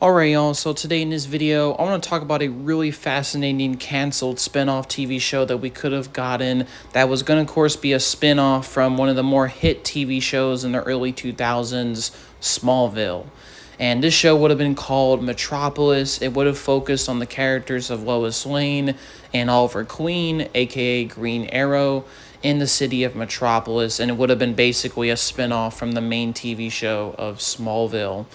Alright y'all, so today in this video, I want to talk about a really fascinating canceled spin-off TV show that we could have gotten that was going to, of course, be a spin-off from one of the more hit TV shows in the early 2000s, Smallville. And this show would have been called Metropolis. It would have focused on the characters of Lois Lane and Oliver Queen, aka Green Arrow, in the city of Metropolis, and it would have been basically a spin-off from the main TV show of Smallville.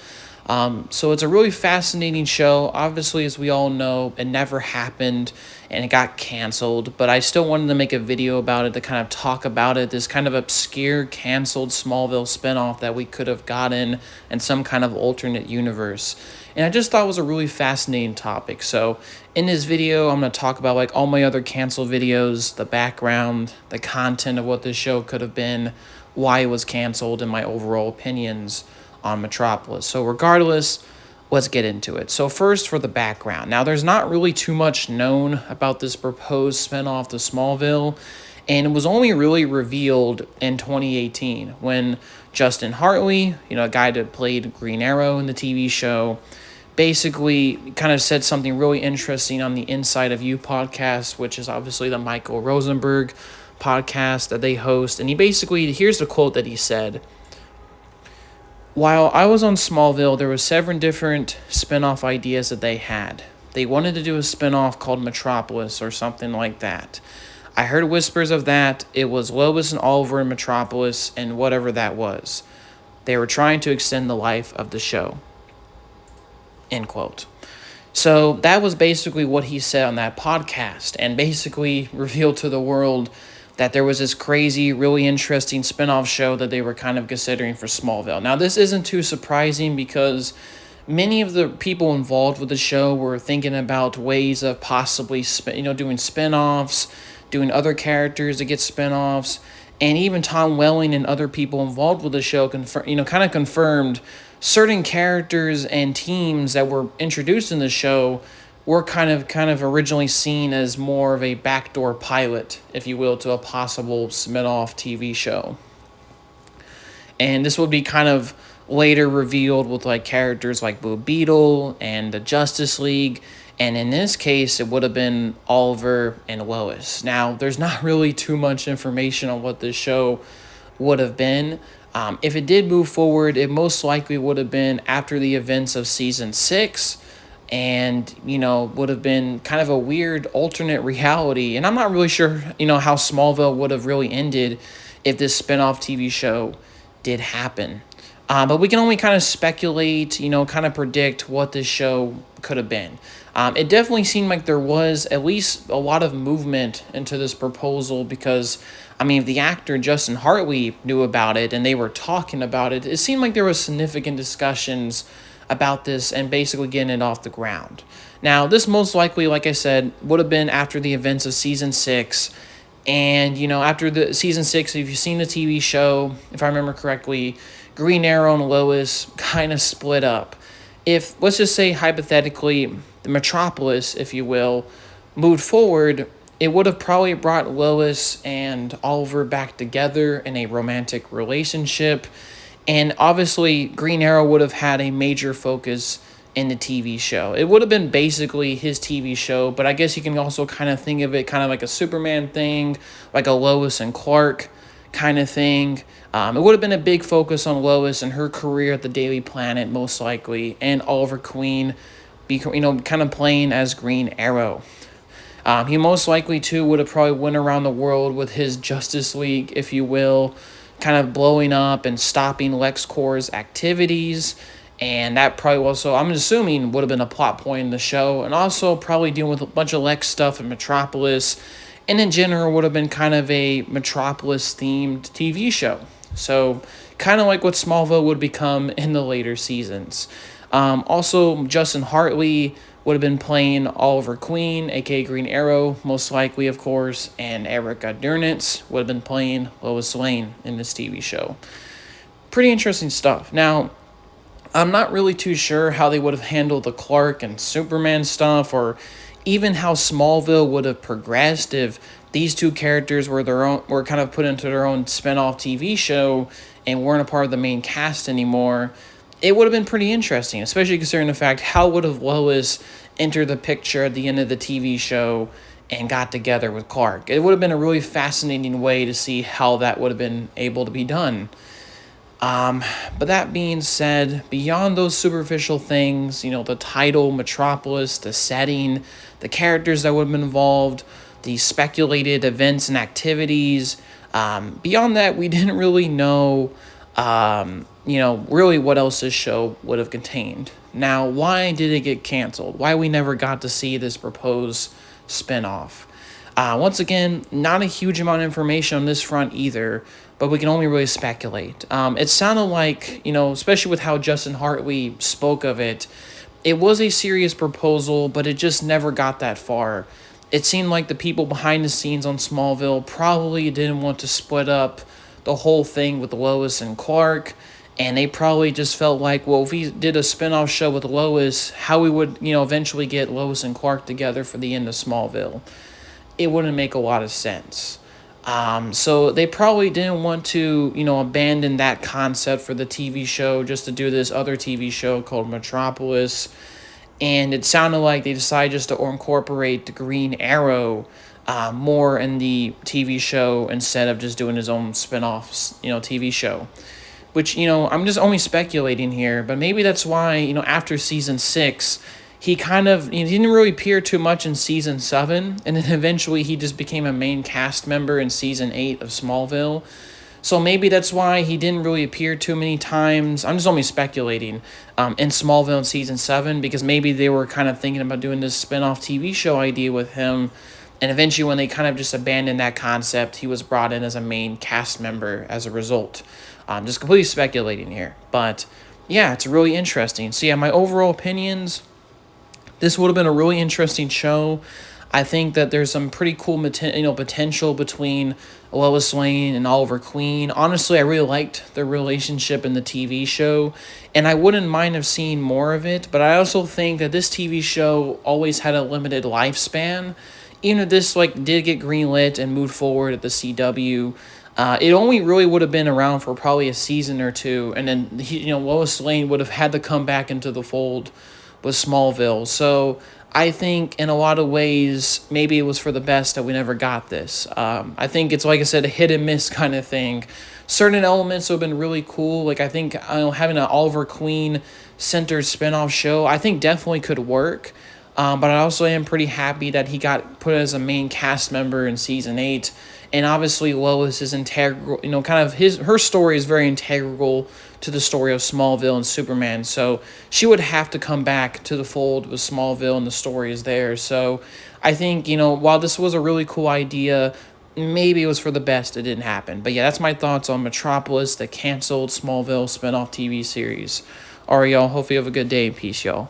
So it's a really fascinating show. Obviously, as we all know, it never happened and it got canceled, but I still wanted to make a video about it to kind of talk about it, this kind of obscure canceled Smallville spinoff that we could have gotten in some kind of alternate universe. And I just thought it was a really fascinating topic. So in this video, I'm going to talk about like all my other canceled videos, the background, the content of what this show could have been, why it was canceled, and my overall opinions on Metropolis. So regardless, let's get into it. So first, for the background. Now, there's not really too much known about this proposed spinoff to Smallville, and it was only really revealed in 2018 when Justin Hartley, a guy that played Green Arrow in the TV show, basically kind of said something really interesting on the Inside of You podcast, which is obviously the Michael Rosenberg podcast that they host. And here's the quote that he said: "While I was on Smallville, there were several different spin-off ideas that they had. They wanted to do a spin-off called Metropolis or something like that. I heard whispers of that. It was Lois and Oliver in Metropolis and whatever that was. They were trying to extend the life of the show." End quote. So that was basically what he said on that podcast, and basically revealed to the world that there was this crazy, really interesting spin-off show that they were kind of considering for Smallville. Now, this isn't too surprising because many of the people involved with the show were thinking about ways of possibly, doing spin-offs, doing other characters to get spin-offs, and even Tom Welling and other people involved with the show kind of confirmed certain characters and teams that were introduced in the show were kind of originally seen as more of a backdoor pilot, if you will, to a possible spin-off TV show. And this would be kind of later revealed with like characters like Blue Beetle and the Justice League. And in this case, it would have been Oliver and Lois. Now, there's not really too much information on what this show would have been. If it did move forward, it most likely would have been after the events of season 6. And, would have been kind of a weird alternate reality. And I'm not really sure, how Smallville would have really ended if this spinoff TV show did happen. But we can only kind of speculate, kind of predict what this show could have been. It definitely seemed like there was at least a lot of movement into this proposal because, if the actor Justin Hartley knew about it and they were talking about it, it seemed like there was significant discussions about this and basically getting it off the ground. Now, this most likely, like I said, would have been after the events of season 6. And, after the season 6, if you've seen the TV show, if I remember correctly, Green Arrow and Lois kind of split up. If, let's just say hypothetically, the Metropolis, if you will, moved forward, it would have probably brought Lois and Oliver back together in a romantic relationship. And obviously, Green Arrow would have had a major focus in the TV show. It would have been basically his TV show, but I guess you can also kind of think of it kind of like a Superman thing, like a Lois and Clark kind of thing. It would have been a big focus on Lois and her career at the Daily Planet, most likely, and Oliver Queen, kind of playing as Green Arrow. He most likely, too, would have probably went around the world with his Justice League, if you will, kind of blowing up and stopping LexCorp's activities. And that probably also, I'm assuming, would have been a plot point in the show. And also probably dealing with a bunch of Lex stuff in Metropolis. And in general, would have been kind of a Metropolis-themed TV show. So kind of like what Smallville would become in the later seasons. Also, Justin Hartley would have been playing Oliver Queen, aka Green Arrow, most likely, of course, and Erica Durnitz would have been playing Lois Lane in this TV show. Pretty interesting stuff. Now, I'm not really too sure how they would have handled the Clark and Superman stuff, or even how Smallville would have progressed if these two characters were kind of put into their own spin-off TV show and weren't a part of the main cast anymore. it would have been pretty interesting, especially considering the fact how would have Lois entered the picture at the end of the TV show and got together with Clark. It would have been a really fascinating way to see how that would have been able to be done. But that being said, beyond those superficial things, the title, Metropolis, the setting, the characters that would have been involved, the speculated events and activities, beyond that, we didn't really know, really what else this show would have contained. Now, why did it get canceled? Why we never got to see this proposed spinoff? Once again, not a huge amount of information on this front either, but we can only really speculate. It sounded like, especially with how Justin Hartley spoke of it, it was a serious proposal, but it just never got that far. It seemed like the people behind the scenes on Smallville probably didn't want to split up the whole thing with Lois and Clark, and they probably just felt like, well, if we did a spinoff show with Lois, how we would, eventually get Lois and Clark together for the end of Smallville. It wouldn't make a lot of sense. So they probably didn't want to, abandon that concept for the TV show just to do this other TV show called Metropolis. And it sounded like they decided just to incorporate the Green Arrow more in the TV show instead of just doing his own spin-off, TV show. Which, I'm just only speculating here, but maybe that's why, after season 6, he didn't really appear too much in season 7, and then eventually he just became a main cast member in season 8 of Smallville. So maybe that's why he didn't really appear too many times. I'm just only speculating in Smallville in season 7, because maybe they were kind of thinking about doing this spin-off TV show idea with him. And eventually when they kind of just abandoned that concept, he was brought in as a main cast member as a result. Just completely speculating here. But yeah, it's really interesting. So yeah, my overall opinions, this would have been a really interesting show. I think that there's some pretty cool potential between Lois Lane and Oliver Queen. Honestly, I really liked their relationship in the TV show, and I wouldn't mind have seen more of it, but I also think that this TV show always had a limited lifespan. Even if this did get greenlit and moved forward at the CW, it only really would have been around for probably a season or two, and then Lois Lane would have had to come back into the fold with Smallville. So I think in a lot of ways, maybe it was for the best that we never got this. I think it's, like I said, a hit and miss kind of thing. Certain elements have been really cool. I think having an Oliver Queen centered spinoff show, I think definitely could work. But I also am pretty happy that he got put as a main cast member in season 8. And obviously Lois is integral, her story is very integral to the story of Smallville and Superman. So she would have to come back to the fold with Smallville and the story is there. So I think, while this was a really cool idea, maybe it was for the best it didn't happen. But yeah, that's my thoughts on Metropolis, the canceled Smallville spinoff TV series. All right, y'all. Hope you have a good day. Peace, y'all.